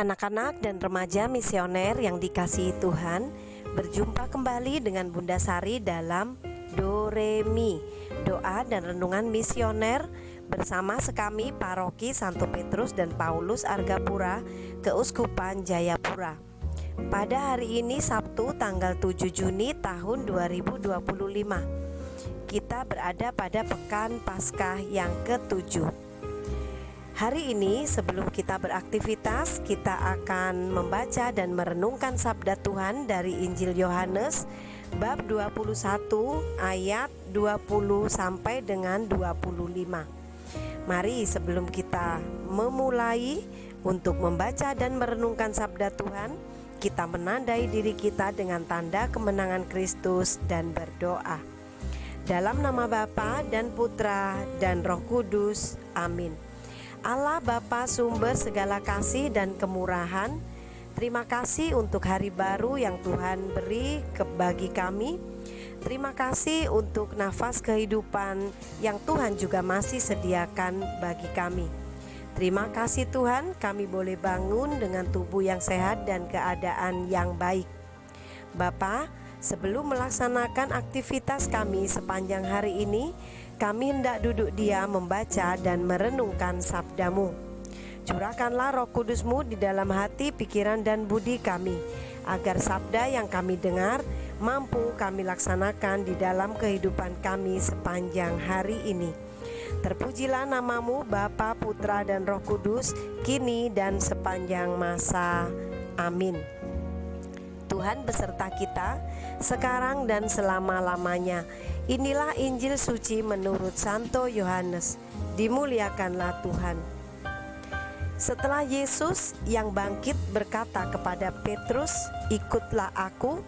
Anak-anak dan remaja misioner yang dikasihi Tuhan, berjumpa kembali dengan Bunda Sari dalam Do Re Mi, doa dan renungan misioner bersama sekami Paroki Santo Petrus dan Paulus Argapura, Keuskupan Jayapura. Pada hari ini Sabtu tanggal 7 Juni tahun 2025, kita berada pada pekan Paskah yang ke-7. Hari ini sebelum kita beraktivitas, kita akan membaca dan merenungkan sabda Tuhan dari Injil Yohanes bab 21 ayat 20 sampai dengan 25. Mari sebelum kita memulai untuk membaca dan merenungkan sabda Tuhan, kita menandai diri kita dengan tanda kemenangan Kristus dan berdoa. Dalam nama Bapa dan Putra dan Roh Kudus. Amin. Allah Bapa sumber segala kasih dan kemurahan, terima kasih untuk hari baru yang Tuhan beri bagi kami. Terima kasih untuk nafas kehidupan yang Tuhan juga masih sediakan bagi kami. Terima kasih Tuhan, kami boleh bangun dengan tubuh yang sehat dan keadaan yang baik. Bapa, sebelum melaksanakan aktivitas kami sepanjang hari ini, kami hendak duduk diam membaca dan merenungkan sabda-Mu. Curahkanlah Roh Kudus-Mu di dalam hati, pikiran dan budi kami, agar sabda yang kami dengar mampu kami laksanakan di dalam kehidupan kami sepanjang hari ini. Terpujilah nama-Mu Bapa, Putra dan Roh Kudus, kini dan sepanjang masa. Amin. Tuhan beserta kita, sekarang dan selama-lamanya. Inilah Injil suci menurut Santo Yohanes. Dimuliakanlah Tuhan. Setelah Yesus yang bangkit berkata kepada Petrus, "Ikutlah aku."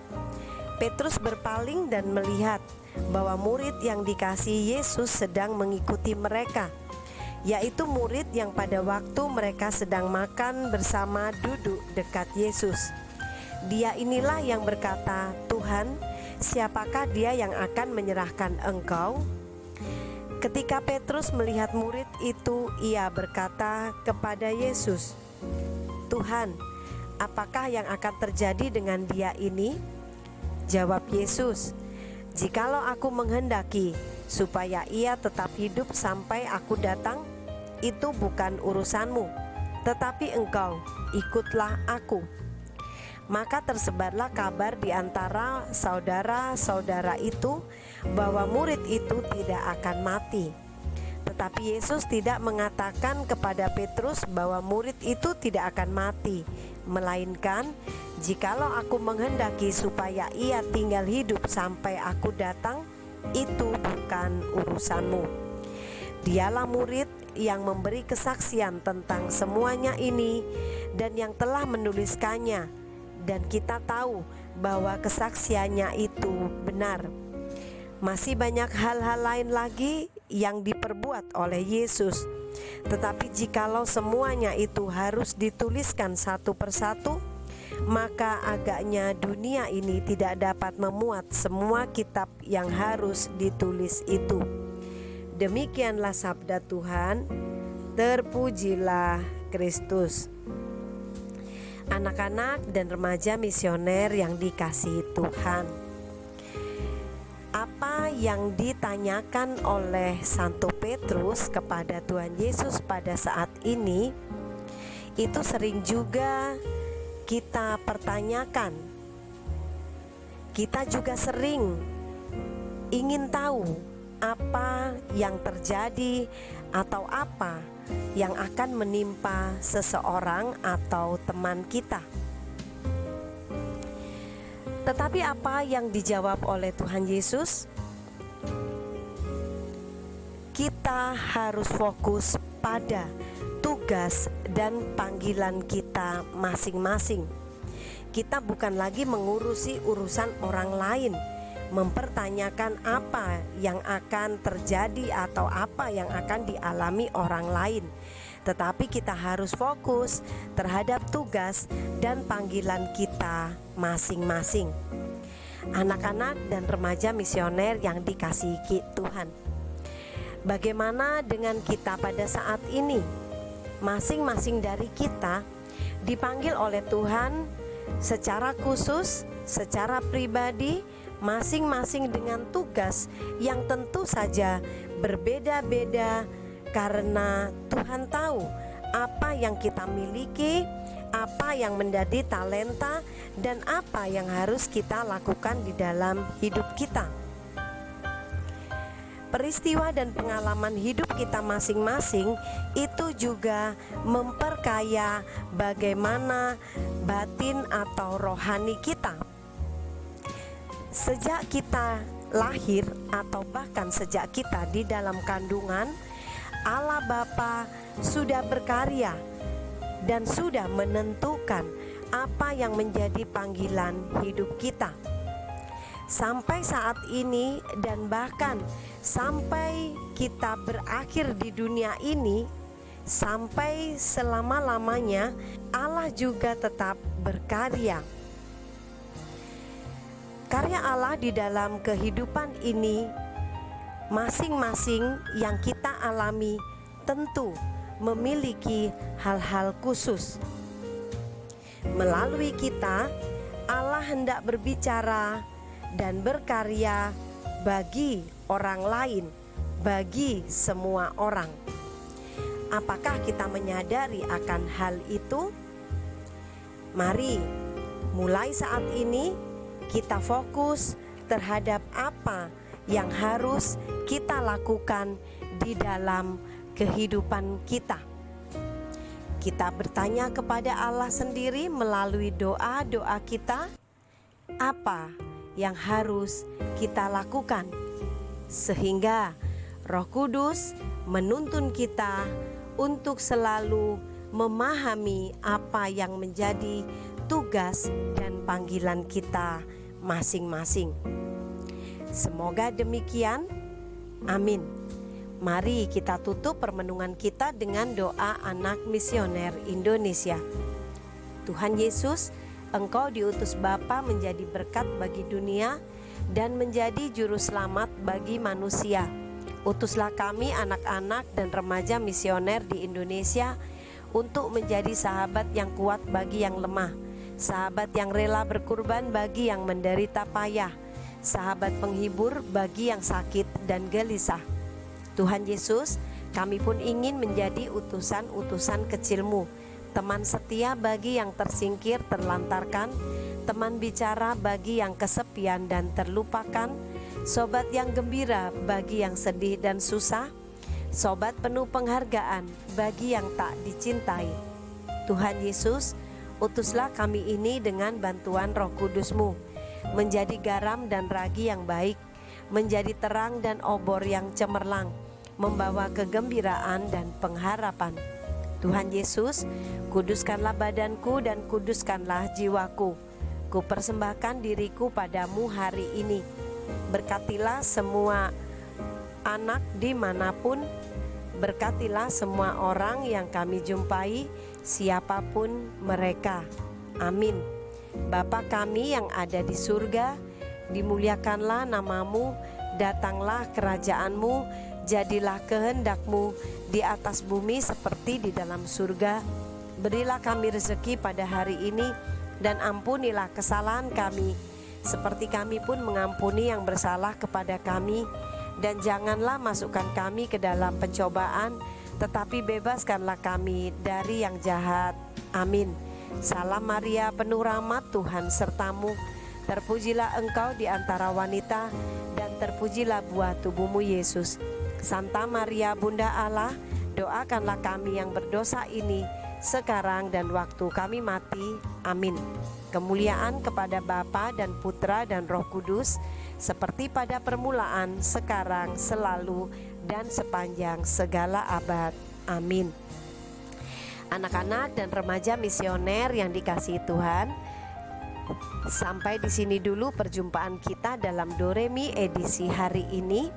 Petrus berpaling dan melihat bahwa murid yang dikasihi Yesus sedang mengikuti mereka, yaitu murid yang pada waktu mereka sedang makan bersama duduk dekat Yesus. Dia inilah yang berkata, "Tuhan, siapakah dia yang akan menyerahkan Engkau?" Ketika Petrus melihat murid itu, ia berkata kepada Yesus, "Tuhan, apakah yang akan terjadi dengan dia ini?" Jawab Yesus, "Jikalau aku menghendaki supaya ia tetap hidup sampai aku datang, itu bukan urusanmu, tetapi engkau ikutlah aku." Maka tersebarlah kabar di antara saudara-saudara itu bahwa murid itu tidak akan mati. Tetapi Yesus tidak mengatakan kepada Petrus bahwa murid itu tidak akan mati, melainkan, "Jikalau aku menghendaki supaya ia tinggal hidup sampai aku datang, itu bukan urusanmu." Dialah murid yang memberi kesaksian tentang semuanya ini dan yang telah menuliskannya. Dan kita tahu bahwa kesaksiannya itu benar. Masih banyak hal-hal lain lagi yang diperbuat oleh Yesus. Tetapi jikalau semuanya itu harus dituliskan satu persatu, maka agaknya dunia ini tidak dapat memuat semua kitab yang harus ditulis itu. Demikianlah sabda Tuhan. Terpujilah Kristus. Anak-anak dan remaja misioner yang dikasihi Tuhan, apa yang ditanyakan oleh Santo Petrus kepada Tuhan Yesus pada saat ini, itu sering juga kita pertanyakan. Kita juga sering ingin tahu apa yang terjadi atau apa yang akan menimpa seseorang atau teman kita. Tetapi apa yang dijawab oleh Tuhan Yesus? Kita harus fokus pada tugas dan panggilan kita masing-masing. Kita bukan lagi mengurusi urusan orang lain, mempertanyakan apa yang akan terjadi atau apa yang akan dialami orang lain. Tetapi kita harus fokus terhadap tugas dan panggilan kita masing-masing. Anak-anak dan remaja misioner yang dikasihi Tuhan, bagaimana dengan kita pada saat ini? Masing-masing dari kita dipanggil oleh Tuhan secara khusus, secara pribadi, masing-masing dengan tugas yang tentu saja berbeda-beda, karena Tuhan tahu apa yang kita miliki, apa yang menjadi talenta, dan apa yang harus kita lakukan di dalam hidup kita. Peristiwa dan pengalaman hidup kita masing-masing itu juga memperkaya bagaimana batin atau rohani kita. Sejak kita lahir atau bahkan sejak kita di dalam kandungan, Allah Bapa sudah berkarya dan sudah menentukan apa yang menjadi panggilan hidup kita. Sampai saat ini dan bahkan sampai kita berakhir di dunia ini, sampai selama-lamanya Allah juga tetap berkarya. Karya Allah di dalam kehidupan ini masing-masing yang kita alami tentu memiliki hal-hal khusus. Melalui kita, Allah hendak berbicara dan berkarya bagi orang lain, bagi semua orang. Apakah kita menyadari akan hal itu? Mari mulai saat ini kita fokus terhadap apa yang harus kita lakukan di dalam kehidupan kita. Kita bertanya kepada Allah sendiri melalui doa-doa kita, apa yang harus kita lakukan, sehingga Roh Kudus menuntun kita untuk selalu memahami apa yang menjadi tugas dan panggilan kita masing-masing. Semoga demikian. Amin. Mari kita tutup permenungan kita dengan doa anak misioner Indonesia. Tuhan Yesus, Engkau diutus Bapa menjadi berkat bagi dunia dan menjadi juru selamat bagi manusia. Utuslah kami anak-anak dan remaja misioner di Indonesia untuk menjadi sahabat yang kuat bagi yang lemah, sahabat yang rela berkorban bagi yang menderita payah, sahabat penghibur bagi yang sakit dan gelisah. Tuhan Yesus, kami pun ingin menjadi utusan-utusan kecil-Mu, teman setia bagi yang tersingkir terlantarkan, teman bicara bagi yang kesepian dan terlupakan, sobat yang gembira bagi yang sedih dan susah, sobat penuh penghargaan bagi yang tak dicintai. Tuhan Yesus, utuslah kami ini dengan bantuan Roh Kudus-Mu, menjadi garam dan ragi yang baik, menjadi terang dan obor yang cemerlang, membawa kegembiraan dan pengharapan. Tuhan Yesus, kuduskanlah badanku dan kuduskanlah jiwaku. Ku persembahkan diriku padamu hari ini. Berkatilah semua anak dimanapun, berkatilah semua orang yang kami jumpai, siapapun mereka. Amin. Bapa kami yang ada di surga, dimuliakanlah namamu, datanglah kerajaanmu, jadilah kehendakmu di atas bumi seperti di dalam surga. Berilah kami rezeki pada hari ini, dan ampunilah kesalahan kami, seperti kami pun mengampuni yang bersalah kepada kami. Dan janganlah masukkan kami ke dalam pencobaan, tetapi bebaskanlah kami dari yang jahat. Amin. Salam Maria, penuh rahmat, Tuhan sertamu. Terpujilah engkau di antara wanita, dan terpujilah buah tubuhmu Yesus. Santa Maria Bunda Allah, doakanlah kami yang berdosa ini sekarang dan waktu kami mati. Amin. Kemuliaan kepada Bapa dan Putra dan Roh Kudus, seperti pada permulaan, sekarang, selalu, dan sepanjang segala abad. Amin. Anak-anak dan remaja misioner yang dikasihi Tuhan, sampai di sini dulu perjumpaan kita dalam Doremi edisi hari ini.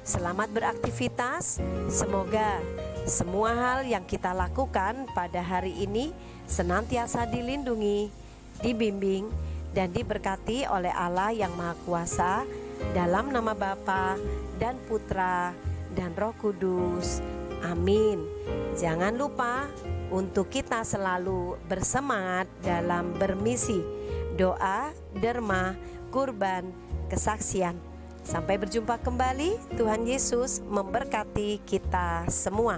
Selamat beraktivitas. Semoga semua hal yang kita lakukan pada hari ini senantiasa dilindungi, dibimbing, dan diberkati oleh Allah yang Maha Kuasa, dalam nama Bapa dan Putra dan Roh Kudus. Amin. Jangan lupa untuk kita selalu bersemangat dalam bermisi, doa, derma, kurban, kesaksian. Sampai berjumpa kembali. Tuhan Yesus memberkati kita semua.